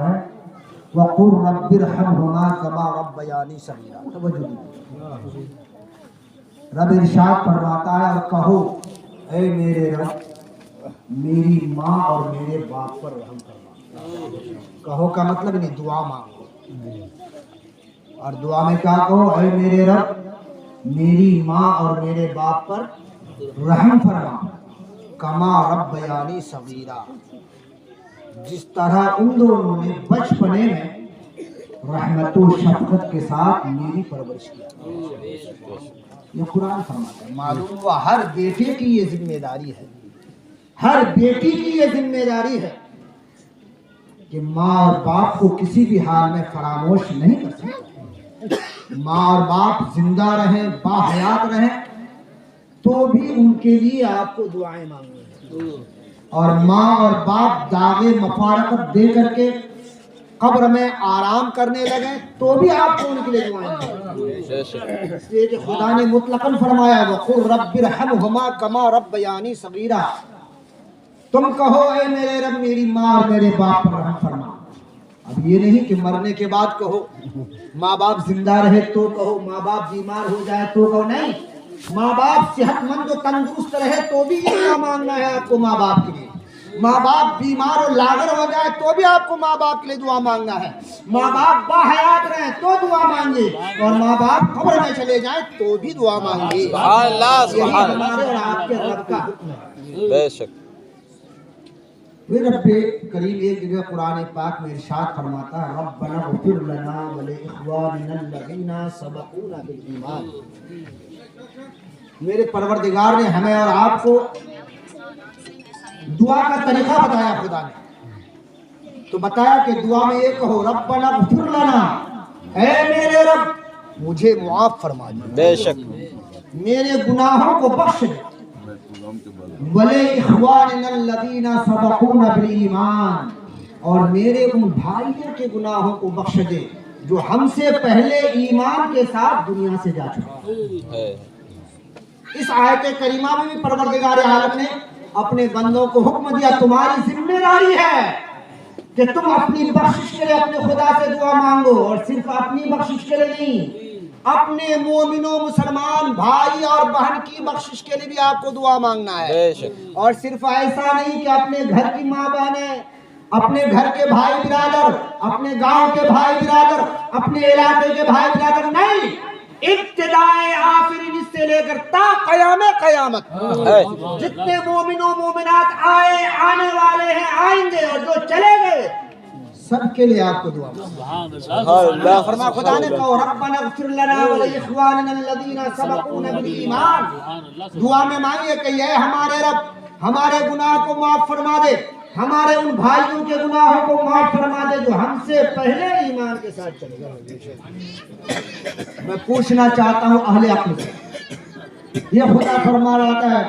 ہے وَقُلْ رَبِّ ارْحَمْهُمَا كَمَا رَبَّيَانِي صَغِيرًا. توجہ دیجیے، رب ارشاد فرماتا ہے اور کہو اے میرے رب میری ماں اور میرے باپ پر رحم فرما. کہو کا مطلب نہیں دعا مانگو، اور دعا میں کیا کہو؟ اے میرے رب میری ماں اور میرے باپ پر رحم فرما کما ربیانی صغیرا، جس طرح ان دونوں نے بچپنے میں رحمت و شفقت کے ساتھ میری پرورش کیا. یہ قرآن فرماتا ہے. معلوم ہوا ہر بیٹے کی یہ ذمہ داری ہے، ہر بیٹی کی یہ ذمہ داری ہے کہ ماں اور باپ کو کسی بھی حال میں فراموش نہیں کر سکتا. ماں اور باپ زندہ رہیں، باحیات رہیں تو بھی ان کے لیے آپ کو دعائیں مانگنی ہیں، اور ماں اور باپ داغ مفارقت دے کر کے قبر میں آرام کرنے لگے تو بھی آپ کو ان کے لیے دعائیں مانگنی. اس لیے کہ خدا نے مطلقاً فرمایا وَقُلْ رَبِّ ارْحَمْهُمَا كَمَا رَبَّيَانِي صَغِيرًا. تم کہو اے میرے رب میری ماں اور میرے باپ پر رحم فرما. اب یہ نہیں کہ مرنے کے بعد کہو، ماں باپ زندہ رہے تو کہو، ماں باپ بیمار ہو جائے تو کہو. نہیں، ماں باپ صحت مند و تندرست رہے تو بھی یہ دعا مانگنا ہے آپ کو ماں باپ کے لیے. ماں باپ بیمار و لاغر ہو جائے تو بھی آپ کو ماں باپ کے لیے دعا مانگنا ہے. ماں باپ باحیات رہیں تو دعا مانگے، اور ماں باپ قبر میں چلے جائیں تو بھی دعا مانگے. سبحان اللہ، سبحان اللہ. ہمارے اور آپ کے رب کا حکم ہے. بے شک. رب کریم ایک جگہ قرآن پاک میں ارشاد فرماتا ہے ربنا اغفر لنا ولاخواننا الذین سبقونا بالایمان. میرے پروردگار نے ہمیں اور آپ کو دعا کا طریقہ بتایا. خدا نے تو بتایا کہ دعا میں یہ کہو ربنا اغفر لنا، اے میرے رب مجھے معاف فرما دے، بے شک. میرے گناہوں کو بخش دے، وَلِإِخْوَانِنَا الَّذِينَ سَبَقُونَا بِالْإِيمَانِ، اور میرے ان بھائیوں کے گناہوں کو بخش دے جو ہم سے پہلے ایمان کے ساتھ دنیا سے جا چکے. اس آیت کریمہ میں بھی پروردگار عالم نے اپنے بندوں کو حکم دیا تمہاری ذمہ داری ہے کہ تم اپنی بخشش کے لیے اپنے خدا سے دعا مانگو، اور صرف اپنی بخشش کے لیے نہیں، اپنے مومنوں مسلمان بھائی اور بہن کی بخشش کے لیے بھی آپ کو دعا مانگنا ہے. اور صرف ایسا نہیں کہ اپنے گھر کی ماں بہنیں، اپنے گھر کے بھائی برادر، اپنے گاؤں کے بھائی برادر، اپنے علاقے کے بھائی برادر، نہیں، ابتدائے آفرین سے لے کر تا قیام قیامت جتنے مومنوں مومنات آئے، آنے والے ہیں، آئیں گے، اور جو چلے گئے سب کے لیے آپ کو دعا مانگنا. فرما خدا نے کہا ربنا اغفر لنا ولاخواننا الذین سبقونا بالایمان. دعا میں مانگیے کہ اے ہمارے رب ہمارے گناہ کو معاف فرما دے، ہمارے ان بھائیوں کے گناہوں کو معاف فرما دے جو ہم سے پہلے ایمان کے ساتھ چلے گئے. میں پوچھنا چاہتا ہوں اہل عقل سے، یہ خدا فرما رہا ہے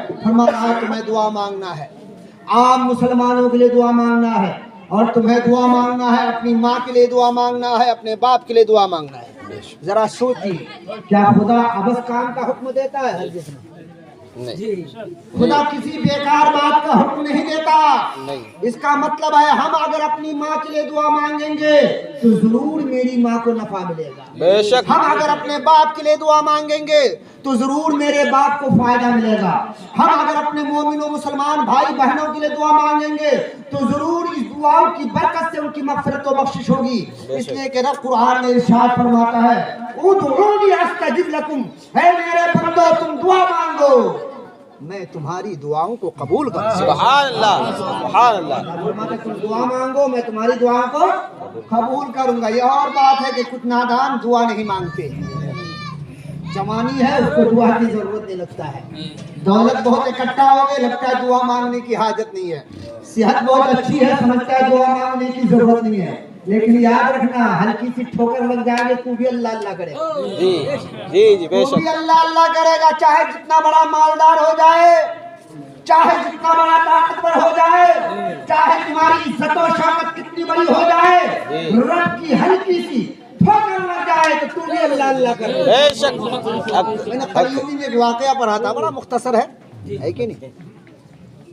تمہیں دعا مانگنا ہے، عام مسلمانوں کے لیے دعا مانگنا ہے، اور تمہیں دعا مانگنا ہے اپنی ماں کے لیے دعا مانگنا ہے، اپنے باپ کے لیے دعا مانگنا ہے. ذرا سوچیے، کیا خدا ابس کام کا حکم دیتا ہے؟ ہرگز نہیں. خدا کسی بیکار بات کا حکم نہیں دیتا. اس کا مطلب ہے ہم اگر اپنی ماں کے لیے دعا مانگیں گے تو ضرور میری ماں کو نفع ملے گا. بے شک. ہم اگر اپنے باپ کے لیے دعا مانگیں گے تو ضرور میرے باپ کو فائدہ ملے گا. ہم اگر اپنے مومنوں مسلمان بھائی بہنوں کے لیے دعا مانگیں گے تو ضرور اس دعاؤں کی برکت سے ان کی مغفرت و بخشش ہوگی. اس لیے کہ رب قرآن میں ارشاد فرماتا ہے ادعونی استجب لکم، اے میرے بندو تم دعا مانگو میں تمہاری دعاؤں کو قبول کروں. سبحان اللہ، سبحان اللہ. فرماتا ہے تم دعا مانگو میں تمہاری دعاؤں کو قبول کروں گا. یہ اور بات ہے کہ کچھ نادان دعا نہیں مانگتے. جوانی ہے اس کو دعا کی ضرورت نہیں لگتا ہے، دولت بہت اکٹھا ہو گئی لگتا ہے دعا مانگنے کی حاجت نہیں ہے، صحت بہت اچھی ہے سمجھتا ہے دعا مانگنے کی ضرورت نہیں ہے. لیکن یاد رکھنا ہلکی سی ٹھوکر لگ جائے گی تو بھی اللہ اللہ کرے گا. جی جی جی بے تو شک. بھی اللہ اللہ کرے گا، چاہے جتنا بڑا مالدار ہو جائے، چاہے جتنا بڑا طاقتور ہو جائے، چاہے تمہاری عزت و شوکت کتنی بڑی ہو جائے، رب کی ہلکی سی ٹھوکر لگ جائے تو بھی اللہ اللہ کرے گا. بے شک. میں نے قریبی میں ایک واقعہ پڑھا تھا، بڑا مختصر ہے کہ نہیں.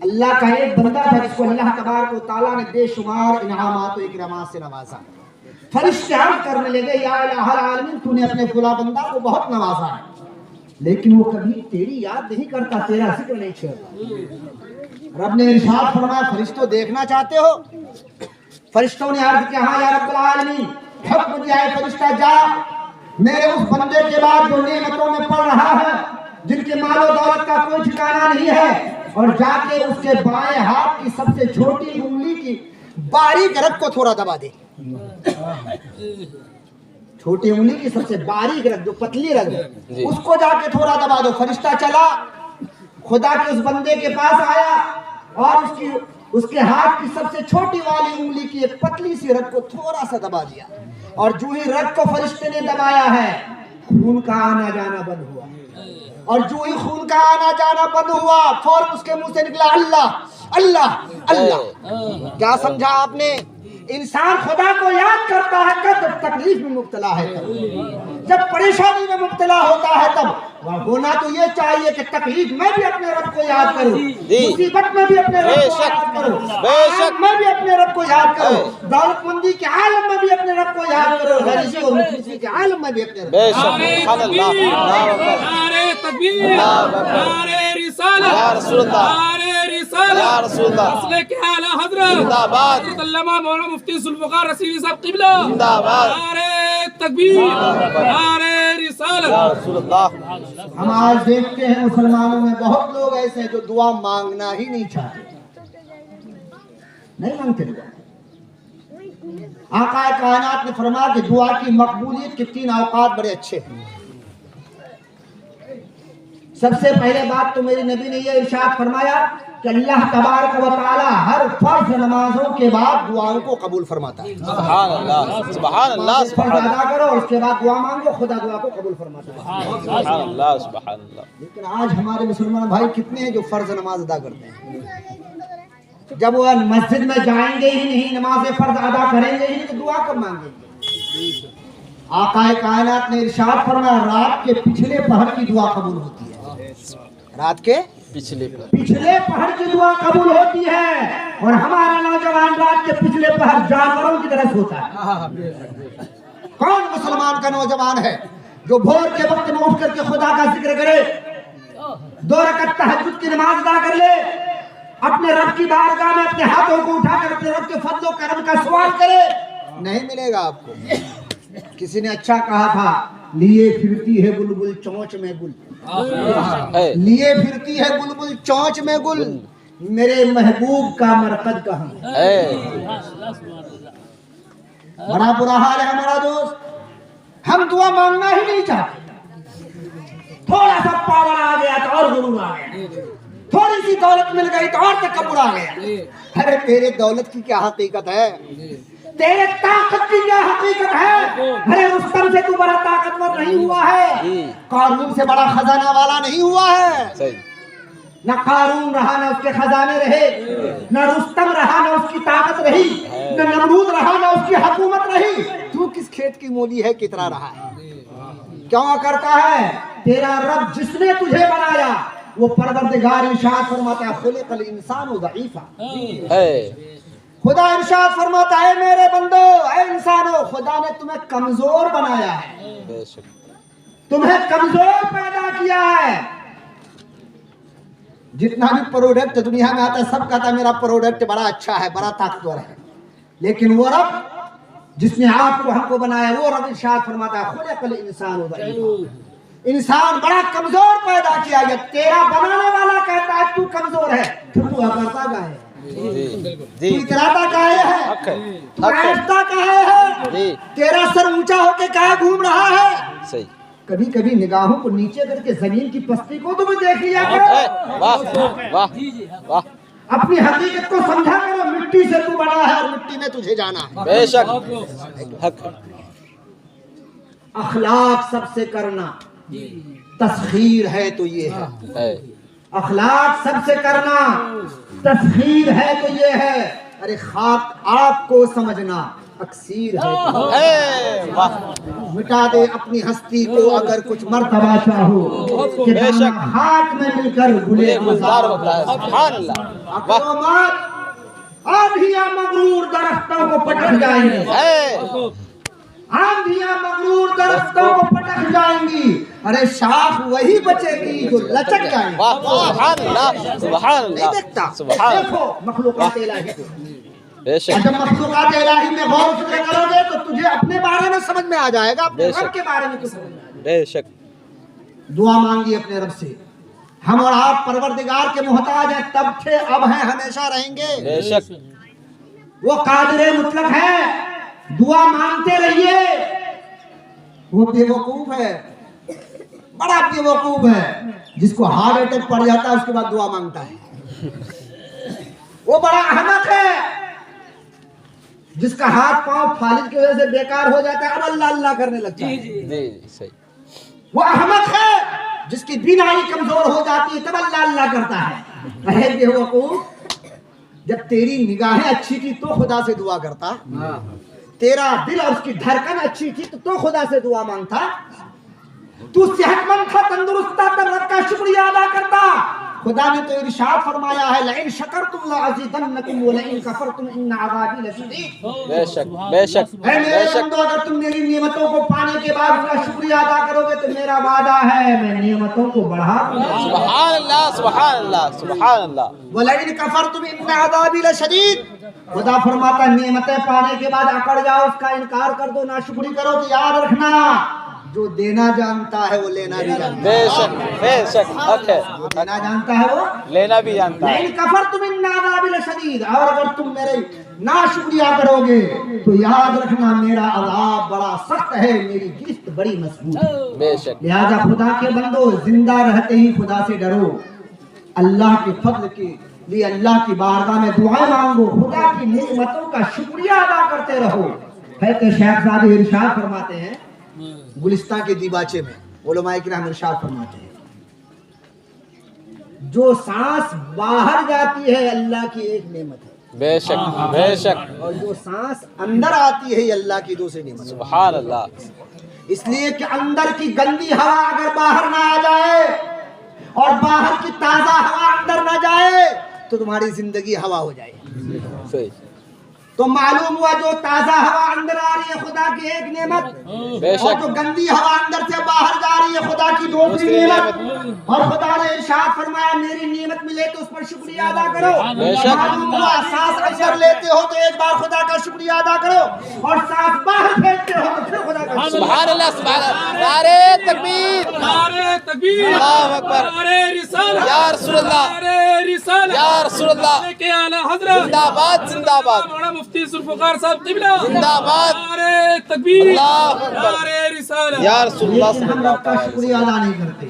اللہ کا ایک بندہ تھا جس کو اللہ تبارک و تعالیٰ نے بے شمار انعامات و اکرامات سے نوازا. فرشتے عرض کرنے لگے یا الہ العالمین تو نے اپنے فلاں بندہ کو بہت نوازا ہے لیکن وہ کبھی تیری یاد نہیں کرتا, تیرا ذکر نہیں چھیڑتا. رب نے ارشاد فرمایا فرشتوں دیکھنا چاہتے ہو؟ فرشتوں نے عرض کیا ہاں یا رب العالمین. حکم دیا ہے فرشتہ جا میرے اس بندے کے بعد جو نعمتوں میں پڑ رہا ہے جن کے مال و دولت کا کوئی ٹھکانہ نہیں ہے, اور جا کے اس کے بائیں ہاتھ کی سب سے چھوٹی انگلی کی باریک رگ کو تھوڑا دبا دے. چھوٹی انگلی کی سب سے باریک رگ جو پتلی رگ ہے اس کو جا کے تھوڑا دبا دو. فرشتہ چلا خدا کے اس بندے کے پاس آیا اور اس کے ہاتھ کی سب سے چھوٹی والی انگلی کی ایک پتلی سی رگ کو تھوڑا سا دبا دیا, اور جو ہی رگ کو فرشتے نے دبایا ہے خون کا آنا جانا بند ہوا, اور جو ہی خون کا آنا جانا بند ہوا فوراً اس کے منہ سے نکلا اللہ اللہ اللہ. کیا سمجھا آپ نے؟ انسان خدا کو یاد کرتا ہے جب تکلیف میں مبتلا ہے, جب پریشانی میں مبتلا ہوتا ہے تب. ہونا تو یہ چاہیے کہ تکلیف میں بھی اپنے رب کو یاد کروں, مصیبت میں بھی اپنے رب کو یاد کروں, آفت میں بھی اپنے رب کو یاد کروں, دولت مندی کے عالم میں بھی اپنے رب کو یاد کروں, غریبی اور مفلسی کے عالم میں بھی اپنے رب کو. نعرے تکبیر, نعرے رسالت, یا رسول اللہ, نعرے رسالت, یا رسول اللہ, مسئلے کے اعلیٰ حضرت زندہ باد, حضرت علامہ مولانا مفتی ذوالفقار رسیوی صاحب قبلہ, زندہ باد, نعرے تکبیر, نعرے رسالت. یا رسول اللہ. ہم آج دیکھتے ہیں مسلمانوں میں بہت لوگ ایسے ہیں جو دعا مانگنا ہی نہیں چاہتے, نہیں مانگتے دعا. آقا کائنات نے فرمایا کہ دعا کی مقبولیت کے 3 اوقات بڑے اچھے ہیں. سب سے پہلے بات تو میری نبی نے یہ ارشاد فرمایا کہ اللہ تبارک و تعالی ہر فرض نمازوں کے بعد دعاؤں کو قبول فرماتا ہے. سبحان اللہ, سبحان اللہ, فرض ادا کرو اس کے بعد دعا مانگو, خدا دعا کو قبول فرماتا ہے. سبحان اللہ, سبحان اللہ. لیکن آج ہمارے مسلمان بھائی کتنے ہیں جو فرض نماز ادا کرتے ہیں, جب وہ مسجد میں جائیں گے ہی نہیں, نماز فرض ادا کریں گے ہی نہیں, تو دعا کب مانگیں گے؟ آقا کائنات نے ارشاد فرمایا رات کے پچھلے پہر کی دعا قبول ہوتی ہے. رات کے پچھلے پہر کی دعا قبول ہوتی ہے, اور ہمارا نوجوان رات کے پچھلے پہر جانوروں کی طرح سوتا ہے. کون مسلمان کا نوجوان ہے جو بھور کے وقت میں اٹھ کر کے خدا کا ذکر کرے, 2 رکعت تہجد کی نماز ادا کر لے, اپنے رب کی بارگاہ میں اپنے ہاتھوں کو اٹھا کر اپنے رب کے فضل و کرم کا سوال کرے؟ نہیں ملے گا آپ کو. کسی نے اچھا کہا تھا, لیے پھرتی ہے بلبل چونچ میں گل, لیے پھرتی ہے بلبل چونچ میں گل, میرے محبوب کا مرقد کہاں. بڑا برا حال ہے ہمارا دوست, ہم دعا مانگنا ہی نہیں چاہتے. تھوڑا سا پاور آ گیا تو اور غرور آ گیا, تھوڑی سی دولت مل گئی تو اور تکبر آ گیا. ارے تیرے دولت کی کیا حقیقت ہے, تیرے طاقت کی کیا حقیقت ہے؟ ارے رستم سے تو بڑا طاقتور نہیں ہوا ہے, قارون سے بڑا خزانہ والا نہیں ہوا ہے. نہ قارون رہا نہ اس کے خزانے رہے, نہ رستم رہا نہ اس کی طاقت رہی, نہ نمرود رہا نہ اس کی حکومت رہی. تو کس کھیت کی مولی ہے, کتنا رہا ہے, کیوں کرتا ہے؟ تیرا رب جس نے تجھے بنایا وہ پروردگار ارشاد فرماتا ہے خلق الانسان ضعیفا. خدا ارشاد فرماتا ہے میرے بندو, اے انسانو, خدا نے تمہیں کمزور بنایا ہے, تمہیں کمزور پیدا کیا ہے. جتنا بھی پروڈکٹ دنیا میں آتا ہے سب کہتا ہے میرا پروڈکٹ بڑا اچھا ہے, بڑا طاقتور ہے, لیکن وہ رب جس نے آپ کو ہم کو بنایا وہ رب ارشاد فرماتا ہے خلق الانسان ضعیفا. انسان بڑا کمزور پیدا کیا گیا. تیرا بنانے والا کہتا ہے تو کمزور ہے, پھر تو کرتا کیا ہے, تو اتراتا کہے ہے, تو ایستا کہے ہے, تیرا سر اونچا ہو کے کہاں گھوم رہا ہے. کبھی کبھی نگاہوں کو نیچے کر کے زمین کی پستی کو تمہیں دیکھ لیا کرو, اپنی حقیقت کو سمجھا کرو. مٹی سے تو بنا ہے اور مٹی میں تجھے جانا ہے. بے شک اخلاق سب سے کرنا تسخیر ہے تو یہ ہے, اخلاق سب سے کرنا تسخیر ہے تو یہ ہے. ارے خاک آپ کو سمجھنا اکسیر ہے. مٹا دے اپنی ہستی کو اگر کچھ مرتبہ چاہو کہ بے شک خاک میں مل کر گلے گلزار ہوتا ہے سبحان اللہ واہ آندھیاں مغرور درختوں کو پٹک جائیں گی ہے آندھیاں مغرور درختوں کو پٹک جائیں گی ارے شاخ وہی بچے گی جو لچک جائیں گی واہ سبحان اللہ سبحان نہیں اللہ دیکھتا سبحان اللہ دیکھو مخلوقات الہی کو بے اور شک جب مخلوقات الہی میں غور و فکر کرو گے تو تجھے اپنے بارے میں سمجھ میں آ جائے گا اپنے بے رب شک کے بارے میں کچھ سمجھ میں آ جائے بے شک گا دعا مانگی اپنے رب سے ہم اور آپ پروردگار کے محتاج ہیں تب تھے اب ہیں ہمیشہ رہیں گے بے شک وہ قادر مطلق ہے دعا مانگتے رہیے وہ بے وقوف ہے بڑا بے وقوف ہے جس کو ہارٹ اٹیک پڑ جاتا ہے اس کے بعد دعا مانگتا ہے وہ بڑا احمق ہے جس کا ہاتھ پاؤں فالج کی وجہ سے بیکار ہو جاتا ہے اب اللہ اللہ کرنے لگتا ہے جی جی صحیح وہ احمق ہے جس کی بینائی کمزور ہو جاتی ہے تب اللہ اللہ کرتا ہے اے بے وقوف جب تیری نگاہیں اچھی تھی تو خدا سے دعا کرتا تیرا دل اور اس کی دھڑکن اچھی تھی تو خدا سے دعا مانگتا تو صحت مند تھا تندرست تھا تب رب کا شکریہ ادا کرتا خدا نے تو ارشاد فرمایا ہے لئن شکرتم لازیدنکم ولئن کفرتم ان عذابی لشدید بے شک بے شک اے میرے بے شک بندو اگر تم میری نعمتوں کو پانے کے بعد اس کا شکریہ ادا کرو گے تو میرا وعدہ ہے میں نعمتوں کو بڑھا دوں گا سبحان اللہ سبحان اللہ سبحان اللہ وَلَئِنْ كَفَرْتُمْ إِنَّ عَذَابِي لَشَدِيدٌ خدا فرماتا ہے نعمتیں پانے کے بعد اکڑ جاؤ اس کا انکار کر دو ناشکری کرو تو یاد رکھنا جو دینا جانتا ہے وہ لینا بھی جانتا ہے بے شک حق ہے جو دینا جانتا ہے وہ لینا بھی جانتا ہے لَئِنْ كَفَرْتُمْ إِنَّ عَذَابِي لَشَدِيدٌ اور اگر تم میرے ناشکریہ کرو گے تو یاد رکھنا میرا عذاب بڑا سخت ہے میری گرفت بڑی مضبوط ہے بے شک لہذا خدا کے بندو زندہ رہتے ہی خدا سے ڈرو اللہ کے فضل کے لیے اللہ کی بارگاہ میں دعائیں مانگو خدا کی نعمتوں کا شکریہ ادا کرتے رہو ہے کہ شیخ صاحب ارشاد فرماتے ہیں گلستان کے دیباچے میں علماء کرام ارشاد فرماتے ہیں جو سانس باہر جاتی ہے اللہ کی ایک نعمت ہے بے شک اور جو سانس اندر آتی ہے یہ اللہ کی دوسری نعمت ہے سبحان اللہ اس لیے کہ اندر کی گندی ہوا اگر باہر نہ آ جائے اور باہر کی تازہ ہوا اندر نہ جائے تو تمہاری زندگی ہوا ہو جائے صحیح تو معلوم ہوا جو تازہ ہوا اندر آ رہی ہے خدا کی ایک نعمت بے اور شک جو گندی ہوا اندر سے باہر جا رہی ہے خدا کی دوسری نعمت اور خدا نے ارشاد فرمایا میری نعمت ملے تو اس پر شکریہ ادا کرو بے شک معلوم ہوا سانس اندر لیتے ہو تو ایک بار خدا کا شکریہ ادا کرو اور سانس باہر پھینکتے ہو تو پھر خدا کا شکریہ سبحان اللہ سبحان اللہ نعرے تکبیر نعرے تکبیر اللہ اکبر نعرے رسالت یا رسول اللہ نعرے رسالت یا رسول اللہ کے اعلی حضرت زندہ باد زندہ باد مولانا مفتی ذوالفقار صاحب قبلہ زندہ باد نعرے تکبیر اللہ اکبر نعرے رسالت یا رسول اللہ لیکن صلی ہم اللہ رب کا علیہ شکریہ ادا نہیں کرتے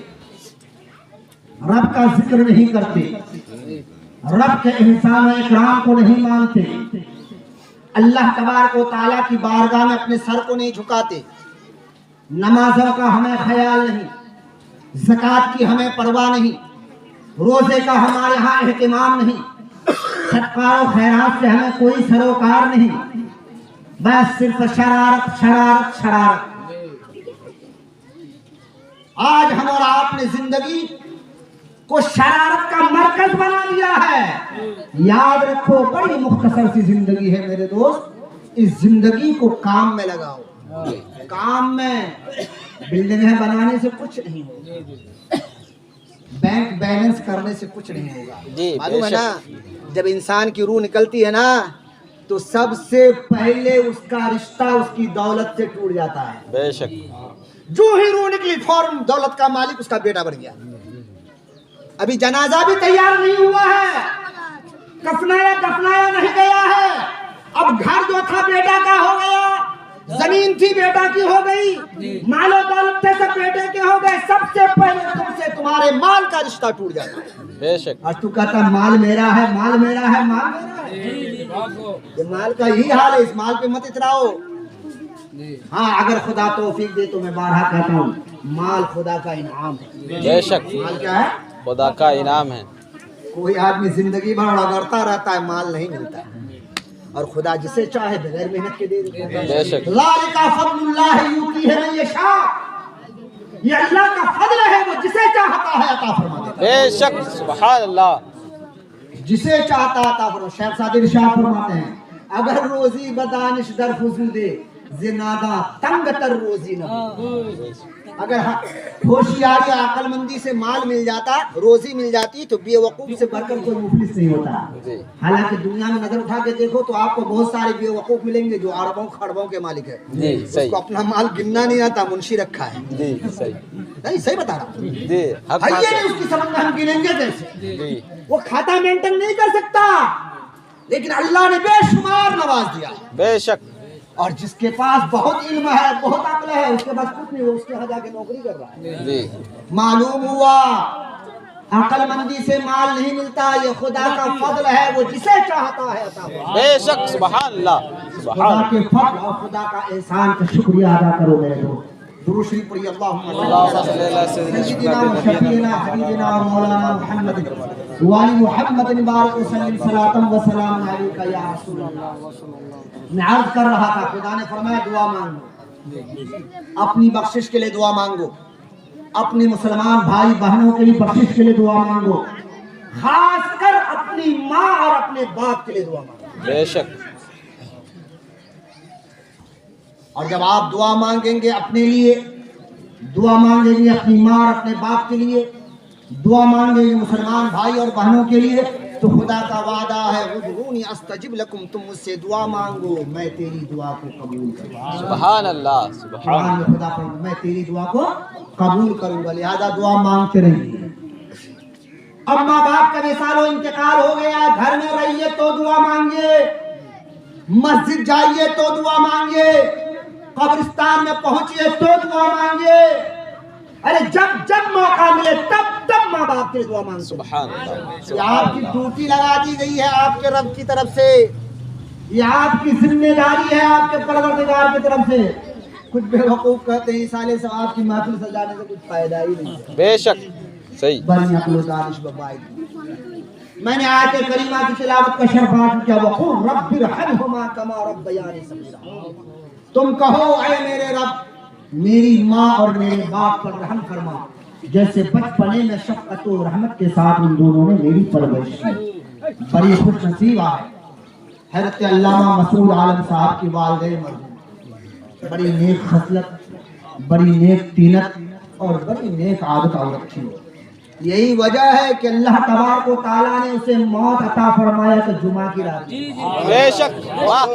رب کا ذکر نہیں کرتے رب کے احسان و اکرام کو نہیں مانتے اللہ تبارک و تعالیٰ کی بارگاہ میں اپنے سر کو نہیں جھکاتے نمازوں کا ہمیں خیال نہیں زکوٰۃ کی ہمیں پرواہ نہیں روزے کا ہمارے ہاں اہتمام نہیں صدقہ و خیرات سے ہمیں کوئی سروکار نہیں بس صرف شرارت شرارت شرارت آج ہم اور آپ نے زندگی کو شرارت کا مرکز بنا لیا ہے یاد رکھو بڑی مختصر سی زندگی ہے میرے دوست اس زندگی کو کام میں لگاؤ کام میں بلڈنگیں بنانے سے کچھ نہیں ہوگا بینک بیلنس کرنے سے کچھ نہیں ہوگا جی معلوم ہے بے نا جب انسان کی روح نکلتی ہے نا تو سب سے پہلے اس کا رشتہ اس کی دولت سے ٹوٹ جاتا ہے بے شک جو ہی روح نکلی فوراً دولت کا مالک اس کا بیٹا بن گیا ابھی جنازہ بھی تیار نہیں ہوا ہے کفنایا دفنایا نہیں گیا ہے اب گھر جو تھا بیٹا کا ہو گیا زمین تھی بیٹا کی ہو گئی مال و دولت تھے سب بیٹے کے ہو گئے سب سے پہلے تم سے تمہارے مال کا رشتہ ٹوٹ جاتا ہے بے شک اور تو کہتا مال میرا ہے مال میرا ہے مال میرا ہے یہ مال کا یہی حال ہے اس مال پہ مت اتراؤ ہاں اگر خدا توفیق دے تو میں بارہا کہتا ہوں مال خدا کا انعام ہے بے شک مال کیا ہے خدا کا انعام ہے کوئی آدمی زندگی بھر رگڑتا رہتا ہے مال نہیں ملتا ہے اور خدا جسے چاہے بغیر محنت کے دے دیتا ہے. بے شک ذالک فضل اللہ یؤتیہ من یشاء. یہ اللہ کا فضل ہے، وہ جسے چاہتا ہے عطا فرما دیتا ہے. بے شک سبحان اللہ. جسے چاہتا عطا فرما. شیخ سعدی ارشاد فرماتے ہیں اگر روزی بدانش در فزودے زنادہ تنگ تر روزی نہ ہو. اگر ہوشیاری عقل مندی سے مال مل جاتا، روزی مل جاتی، تو بے وقوف سے بڑھ کر کوئی مفلس نہیں ہوتا. جی حالانکہ دنیا میں نظر اٹھا کے دیکھو تو آپ کو بہت سارے بے وقوف ملیں گے جو اربوں خربوں کے مالک ہے. جی اس صحیح. کو اپنا مال گننا نہیں آتا، منشی رکھا ہے. جی صحیح. نہیں صحیح بتا رہا ہوں. جی اب ہے یہ نہیں اس کی سمجھ میں ہم گنیں گے کیسے؟ جی وہ کھاتا مینٹین نہیں کر سکتا، لیکن اللہ نے بے شمار نواز دیا. بے شک. اور جس کے پاس بہت علم ہے، بہت عقل ہے، اس کے پاس کچھ نہیں، وہ اس کے یہاں جا کے نوکری کر رہا ہے. جی معلوم ہوا عقل مندی سے مال نہیں ملتا، یہ خدا کا فضل ہے، وہ جسے چاہتا ہے عطا فرماتا ہے. بے شک سبحان اللہ. سبحان خدا اللہ. کے فضل اور خدا کا احسان کا شکریہ ادا کرو میرے دوست. درود شریف پڑھیے. اللہم صلی علی سیدنا و شفیعنا حبیبنا و مولانا محمد وعلی محمد بارک وسلم صلاۃ و سلام علیک یا رسول اللہ. میں عرض کر رہا تھا خدا نے فرمایا دعا مانگو، اپنی بخشش کے لیے دعا مانگو، اپنے مسلمان بھائی بہنوں کے لیے بخشش کے لیے دعا مانگو، خاص کر اپنی ماں اور اپنے باپ کے لیے دعا مانگو. بے شک. اور جب آپ دعا مانگیں گے اپنے لیے، دعا مانگیں گے اپنی ماں اور اپنے باپ کے لیے، دعا مانگیں گے مسلمان بھائی اور بہنوں کے لیے، تو خدا کا وعدہ ہے ادعونی استجب لکم، تم مجھ سے دعا مانگو میں تیری دعا کو قبول کروں گا. سبحان اللہ. سبحان قرآن اللہ. میں خدا فرماتا ہے میں تیری دعا کو قبول کروں گا، لہذا دعا مانگتے رہیے. اب ماں باپ کا وصال و انتقال ہو گیا، گھر میں رہیے تو دعا مانگیے، مسجد جائیے تو دعا مانگیے، قبرستان میں پہنچیے تو دعا مانگیے. ارے جب موقع ملے تب ماں باپ کے دعا مانگو. سبحان اللہ. یہ آپ کی ڈیوٹی لگا دی گئی ہے آپ کے رب کی طرف سے، یہ آپ کی ذمہ داری ہے آپ کے پروردگار کی طرف سے. کچھ بے وقوف کہتے ہیں سالے ثواب کی محفل سجانے سے کچھ فائدہ ہی نہیں ہے. بے شک صحیح. بنی عقل و دانش ببائی. میں نے آیت کریمہ کی تلاوت کا شرف حاصل کیا. وقل رب ارحمہما کما ربیانی صغیرا. تم کہو اے میرے رب میری ماں اور میرے باپ پر رحم فرما جیسے بچپنے میں شفقت و رحمت کے ساتھ ان دونوں نے میری پرورش کی. بڑی خوش نصیب ہے حضرت علامہ مسعود عالم صاحب کی والدہ مرحوم، بڑی نیک خصلت، بڑی نیک تینت اور بڑی نیک عادت عورت تھی. یہی وجہ ہے کہ اللہ تبارک و تعالیٰ نے اسے موت عطا فرمایا تو جمعہ کی رات. بے شک. واہ.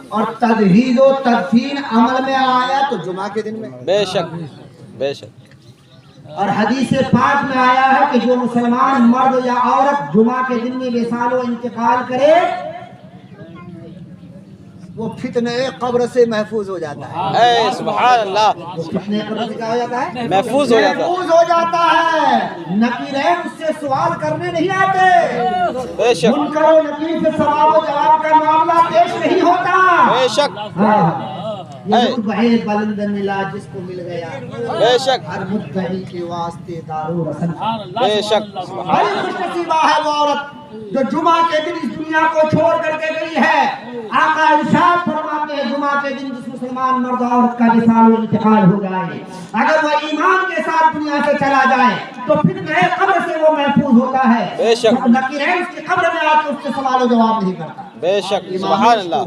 اور تجہیز و تدفین عمل میں آیا تو جمعہ کے دن میں. بے شک. بے شک. اور حدیث پاک میں آیا ہے کہ جو مسلمان مرد یا عورت جمعہ کے دن میں وصال و انتقال کرے وہ فتنہ قبر سے محفوظ ہو جاتا ہے. اے سبحان اللہ. وہ فتنہ قبر سے کیا ہو جاتا ہے؟ محفوظ ہو جاتا ہے. محفوظ ہو جاتا ہے. نکیرین اس سے سوال کرنے نہیں آتے، بے شک. منکر و نکیر سے سوال و جواب کا معاملہ پیش نہیں ہوتا. بے شک. یہ بہے بلند ملا جس کو مل گیا، بے شک. ہر مدعی کے واسطے دارو رسن. بے شک. بڑی خوش نصیبہ ہے وہ عورت جو جمعہ کے دن اس دنیا کو چھوڑ کر کے گئی ہے. آقا ارشاد فرماتے ہیں جمعہ کے دن جس مسلمان مرد عورت کا وصال و انتقال ہو جائے، اگر وہ ایمان کے ساتھ دنیا سے چلا جائے تو پھر نئے قبر سے وہ محفوظ ہوتا ہے. بے شک. نکیرین اس کی قبر میں آ کے اس سے سوال و جواب نہیں کرتا. بے شک. سبحان اللہ.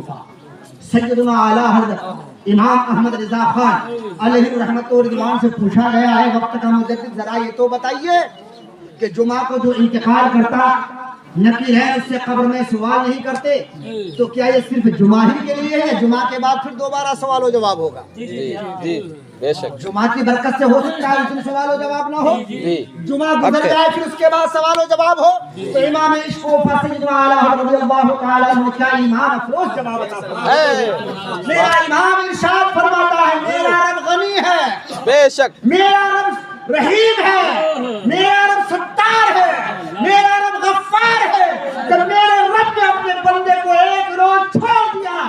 سیدنا اعلیٰ حضرت امام احمد رضا خان علیہ رحمت و رضوان سے پوچھا گیا ہے وقت کا مجدد ذرا یہ تو بتائیے کہ جمعہ کو جو انتقال کرتا نکیرین اس سے قبر میں سوال نہیں کرتے تو کیا یہ صرف جمعہ ہی کے لیے ہے؟ جمعہ کے بعد پھر دوبارہ سوال و جواب ہوگا. جی جی بے شک. جمعہ کی برکت سے ہو سکتا ہے اس دن سوال و جواب نہ ہو. جی. جمعہ گزر جائے پھر اس کے بعد سوال و جواب ہو تو امام عشق و سیدنا اعلیٰ حضرت رضی اللہ تعالیٰ عنہ کیا ایمان افروز جواب عطا فرماتا. میرا امام ارشاد فرماتا ہے میرا رب غنی ہے، بے شک. میرا رب رحیم ہے، میرا رب ستار ہے، میرا رب غفار ہے. جب میرے رب نے اپنے بندے کو ایک روز چھوڑ دیا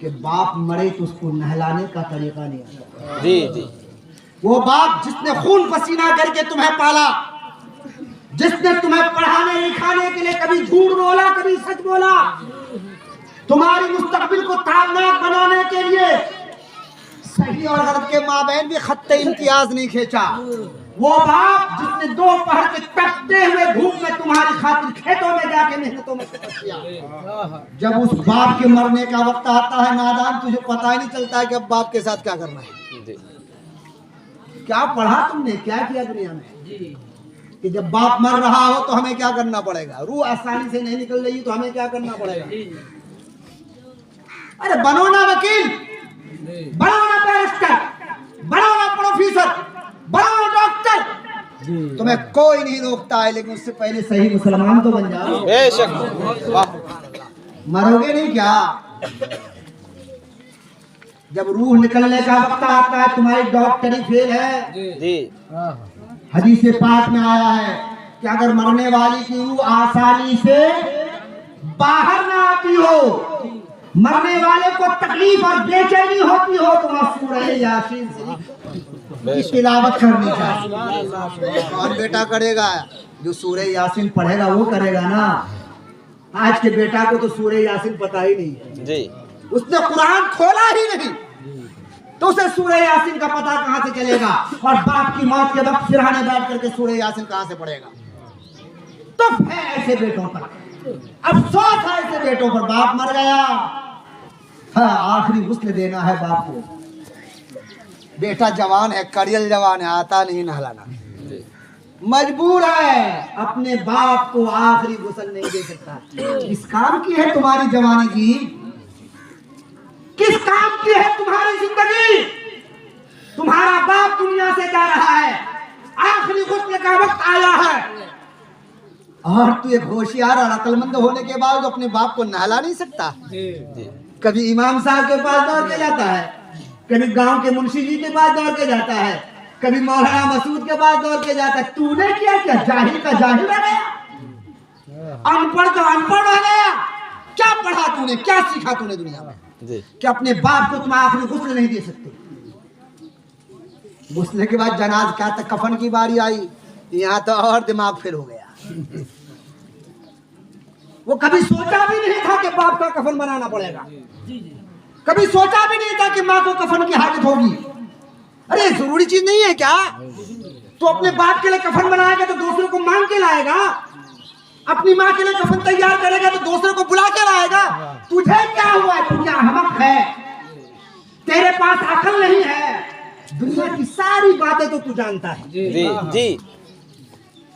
کہ باپ مرے تو اس کو نہلانے کا طریقہ نہیں آتا. جی جی وہ باپ جس نے خون پسینہ کر کے تمہیں پالا, جس نے تمہیں پڑھانے لکھانے کے لیے کبھی جھوٹ بولا کبھی سچ بولا, تمہاری مستقبل کو تابناک بنانے کے لیے صحیح اور غلط کے مابین بھی خط امتیاز نہیں کھینچا, وہ باپ جس نے دو پہر کے تپتے ہوئے دھوپ میں تمہاری خاطر کھیتوں میں جا کے محنتوں میں خرچ کیا, جب اس باپ کے مرنے کا وقت آتا ہے نادان تجھے پتہ ہی نہیں چلتا ہے کہ اب باپ کے ساتھ کیا کرنا ہے. کیا پڑھا تم نے, کیا کیا دنیا میں, کہ جب باپ مر رہا ہو تو ہمیں کیا کرنا پڑے گا, روح آسانی سے نہیں نکل رہی تو ہمیں کیا کرنا پڑے گا. ارے بنو نا وکیل, بنو نا بیرسٹر, بنو نا پروفیسر, بنو نا ڈاکٹر, تمہیں کوئی نہیں روکتا ہے, لیکن اس سے پہلے صحیح مسلمان تو بن جاؤ. بے شک. مرو گے نہیں کیا, جب روح نکلنے کا وقت آتا ہے تمہاری ڈاکٹری فیل ہے. جی حدیث پاک میں آیا ہے کہ اگر مرنے والی کی روح آسانی سے باہر نہ آتی ہو, مرنے والے کو تکلیف اور بے چینی ہوتی ہو, تو وہاں سورہ یاسین کی تلاوت کرنی چاہیے. اور بیٹا کرے گا جو سورہ یاسین پڑھے گا وہ کرے گا نا. آج کے بیٹا کو تو سورہ یاسین پتہ ہی نہیں ہے, جی اس نے قرآن کھولا ہی نہیں, تو اسے سورہ یاسین کا پتہ کہاں سے چلے گا, اور باپ کی موت کے وقت سرہانے بیٹھ کر کے سورہ یاسین کہاں سے پڑھے گا. تو ہے ایسے بیٹوں پر, افسوس ہے ایسے بیٹوں پر, باپ مر گیا, ہاں آخری غسل دینا ہے باپ کو, بیٹا جوان ہے, کڑیل جوان ہے, آتا نہیں نہلانا, مجبور ہے اپنے باپ کو آخری غسل نہیں دے سکتا. کس کام کی ہے تمہاری جوانی جی, کس کام کی ہے تمہاری زندگی, تمہارا باپ دنیا سے جا رہا ہے, آخری غسل کا وقت آیا ہے, اور تو ایک ہوشیار اور عقل مند ہونے کے بعد اپنے باپ کو نہلا نہیں سکتا. کبھی امام صاحب کے پاس دوڑ کے جاتا ہے, کبھی گاؤں کے منشی جی کے پاس دوڑ کے جاتا ہے, کبھی مولانا مسعود کے پاس دوڑ کے جاتا ہے. تو نے کیا کیا, جاہل کا جاہل رہ گیا, ان پڑھ کا ان پڑھ رہ گیا. کیا پڑھا تو نے, کیا سیکھا تو نے دنیا میں کہ اپنے باپ کو تم آخری غسل نہیں دے سکتے. غسل کے بعد جناز کیا تک کفن کی باری آئی, یہاں تو اور دماغ پھر ہو گیا. وہ کبھی سوچا بھی نہیں تھا کہ باپ کا کفن بنانا پڑے گا, کبھی سوچا بھی نہیں تھا کہ ماں کو کفن کی حاجت ہوگی. ارے ضروری چیز نہیں ہے کیا, تو اپنے باپ کے لیے کفن بنائے گا تو دوسروں کو مانگ کے لائے گا, اپنی ماں کے لیے کفن تیار کرے گا تو دوسروں کو بلا کے لائے گا. تجھے کیا ہوا, تو کیا احمق ہے, تیرے پاس عقل نہیں ہے, دنیا کی ساری باتیں تو جانتا ہے. جی جی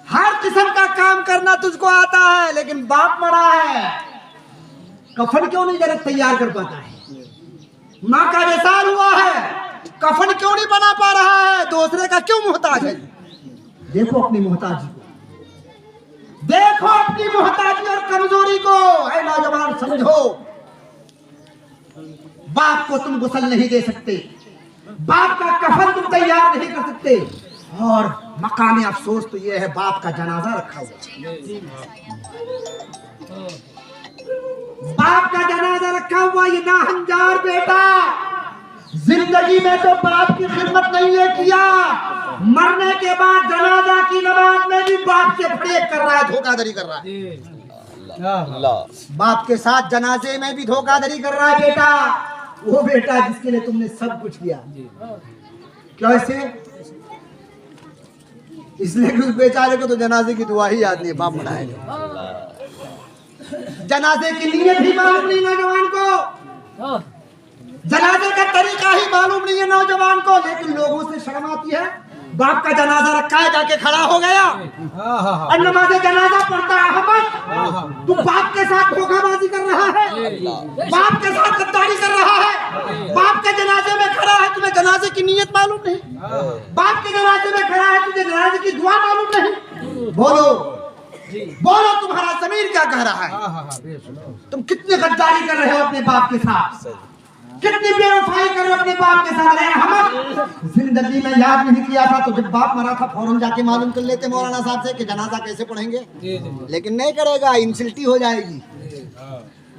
ہر قسم کا کام کرنا تجھ کو آتا ہے, لیکن باپ مرا ہے, کفن کیوں نہیں ذرا تیار کر پاتا ہے, ماں کا وصال ہوا ہے, کفن کیوں نہیں بنا پا رہا ہے, دوسرے کا کیوں محتاج ہے. دیکھو اپنی محتاجی کو, دیکھو اپنی محتاجی اور کمزوری کو. اے نوجوان سمجھو, باپ کو تم غسل نہیں دے سکتے, باپ کا کفن تم تیار نہیں کر سکتے, اور مقام افسوس تو یہ ہے باپ کا جنازہ رکھا ہوا, باپ کا جنازہ رکھا ہوا. یہ ناہنجار بیٹا زندگی میں تو باپ کی خدمت نہیں ہے کیا, مرنے کے بعد جنازہ کی نماز میں بھی باپ سے فریب کر رہا ہے, دھوکہ دھڑی کر رہا ہے. باپ کے ساتھ جنازے میں بھی دھوکہ دھڑی کر رہا ہے بیٹا, وہ بیٹا جس کے لیے تم نے سب کچھ کیا. کیوں ایسے, اس لیے کہ اس بیچارے کو تو جنازے کی دعا ہی یاد نہیں, باپ بنائے گا. جنازے کی نیت بھی معلوم نہیں نوجوان کو, جنازے کا طریقہ ہی معلوم نہیں ہے نوجوان کو, لیکن لوگوں سے شرم آتی ہے. باپ کا جنازہ رکھا ہے, جا کے کھڑا ہو گیا اور نماز جنازہ پڑھتا ہے. احمد, تو باپ کے ساتھ دھوکہ بازی کر رہا ہے, باپ کے ساتھ غداری کر رہا ہے, باپ کے جنازے میں کھڑا ہے, تمہیں جنازے کی نیت معلوم نہیں, باپ کے جنازے میں کھڑا ہے, تجھے جنازے کی دعا معلوم نہیں. بولو بولو, تمہارا ضمیر کیا کہہ رہا ہے, تم کتنی غداری کر رہے ہو اپنے باپ کے ساتھ, کتنی بے وفائی کر رہے ہو اپنے باپ کے ساتھ. ہم زندگی میں یاد نہیں کیا تھا تو جب باپ مرا تھا فوراً جا کے معلوم کر لیتے مولانا صاحب سے کہ جنازہ کیسے پڑھیں گے, لیکن نہیں کرے گا, انسلٹی ہو جائے گی.